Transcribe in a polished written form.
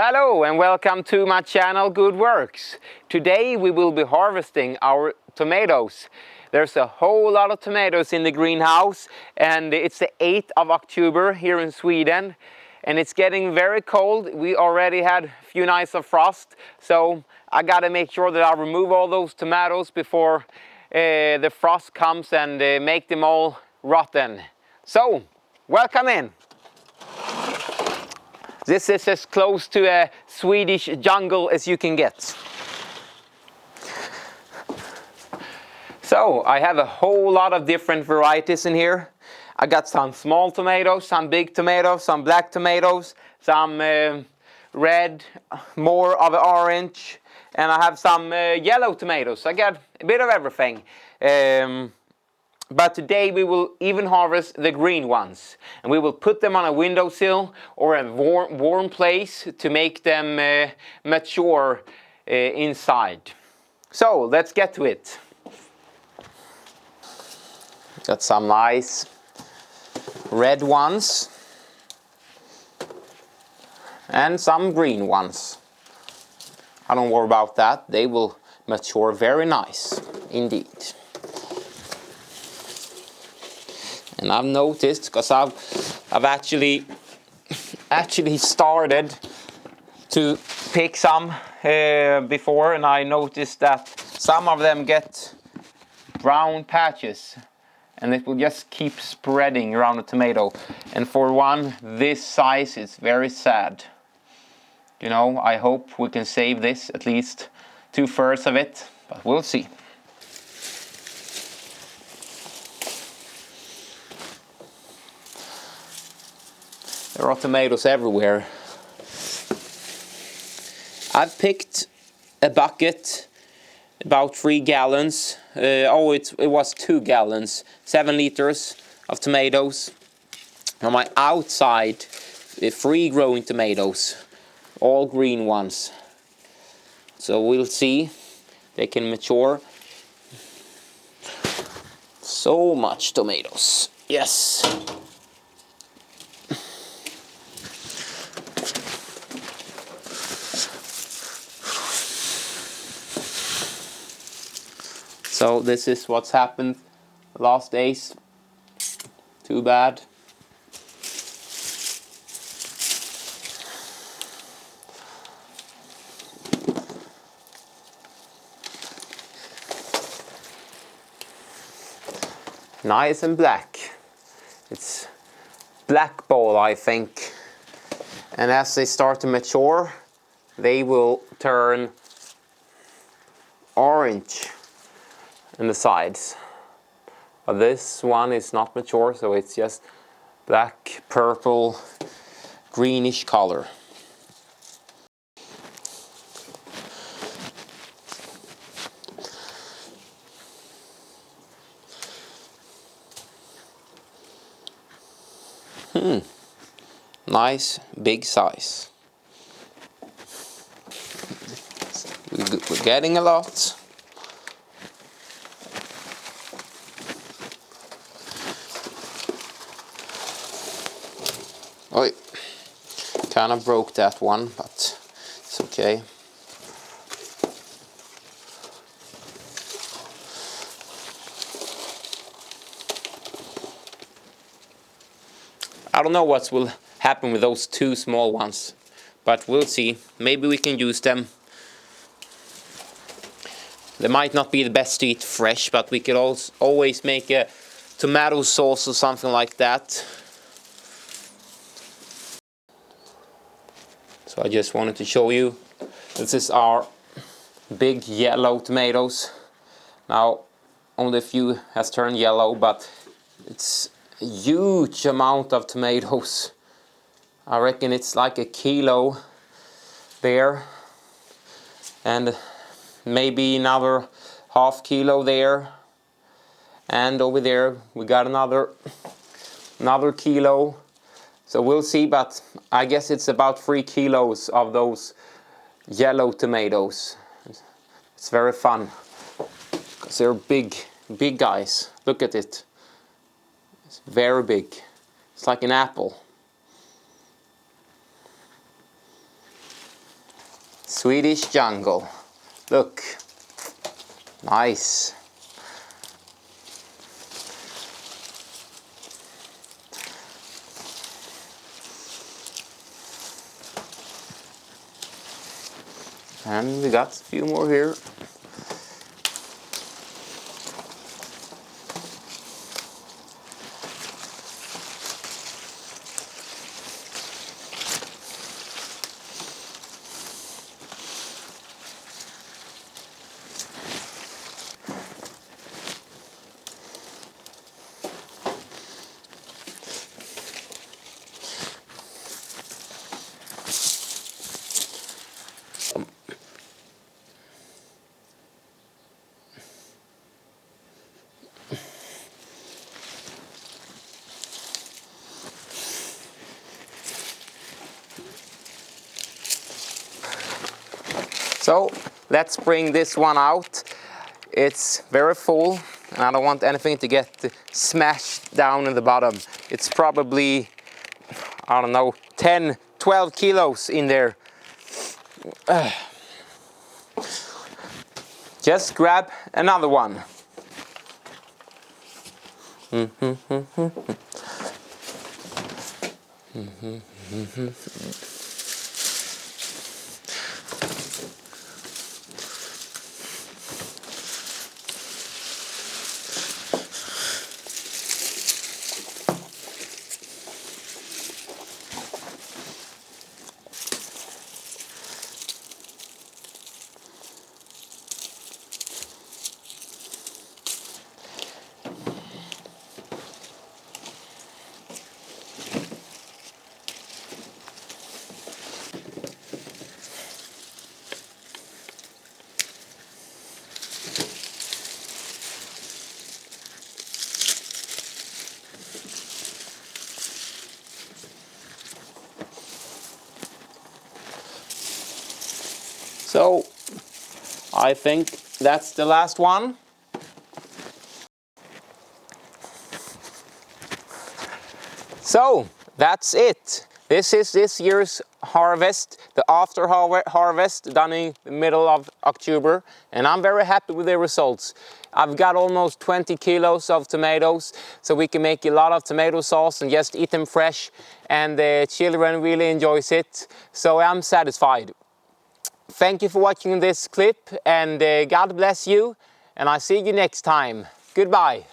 Hello and welcome to my channel Good Works. Today we will be harvesting our tomatoes. There's a whole lot of tomatoes in the greenhouse and it's the 8th of October here in Sweden and it's getting very cold. We already had a few nights of frost, so I gotta make sure that I remove all those tomatoes before the frost comes and make them all rotten. So, welcome in. This is as close to a Swedish jungle as you can get. So I have a whole lot of different varieties in here. I got some small tomatoes, some big tomatoes, some black tomatoes, some red, more of orange, and I have some yellow tomatoes. I got a bit of everything. But today we will even harvest the green ones, and we will put them on a windowsill or a warm place to make them mature inside. So let's get to it. Got some nice red ones and some green ones. I don't worry about that, they will mature very nice indeed. And I've noticed, because I've actually started to pick some before, and I noticed that some of them get brown patches and it will just keep spreading around the tomato. And for one this size, it's very sad. You know, I hope we can save this, at least 2/3 of it, but we'll see. There are tomatoes everywhere. I've picked a bucket, about 3 gallons. It was 2 gallons, 7 liters of tomatoes. On my outside, free growing tomatoes, all green ones. So we'll see, they can mature. So much tomatoes, yes. So this is what's happened the last days. Too bad. Nice and black. It's black ball, I think. And as they start to mature, they will turn orange in the sides. But this one is not mature, so it's just black, purple, greenish color. Nice big size. We're getting a lot. Oh, kind of broke that one, but it's okay. I don't know what will happen with those 2 small ones, but we'll see. Maybe we can use them. They might not be the best to eat fresh, but we could always make a tomato sauce or something like that. So I just wanted to show you, this is our big yellow tomatoes. Now only a few has turned yellow, but it's a huge amount of tomatoes. I reckon it's like 1 kilo there, and maybe another 1/2 kilo there, and over there we got another kilo. So we'll see, but I guess it's about 3 kilos of those yellow tomatoes. It's very fun, because they're big guys. Look at it. It's very big. It's like an apple. Swedish jungle. Look, nice. And we got a few more here. So let's bring this one out. It's very full and I don't want anything to get smashed down in the bottom. It's probably, I don't know, 10, 12 kilos in there. Just grab another one. So I think that's the last one. So that's it. This is this year's harvest, the after harvest done in the middle of October, and I'm very happy with the results. I've got almost 20 kilos of tomatoes, so we can make a lot of tomato sauce and just eat them fresh, and the children really enjoys it, so I'm satisfied. Thank you for watching this clip, and God bless you, and I'll see you next time. Goodbye.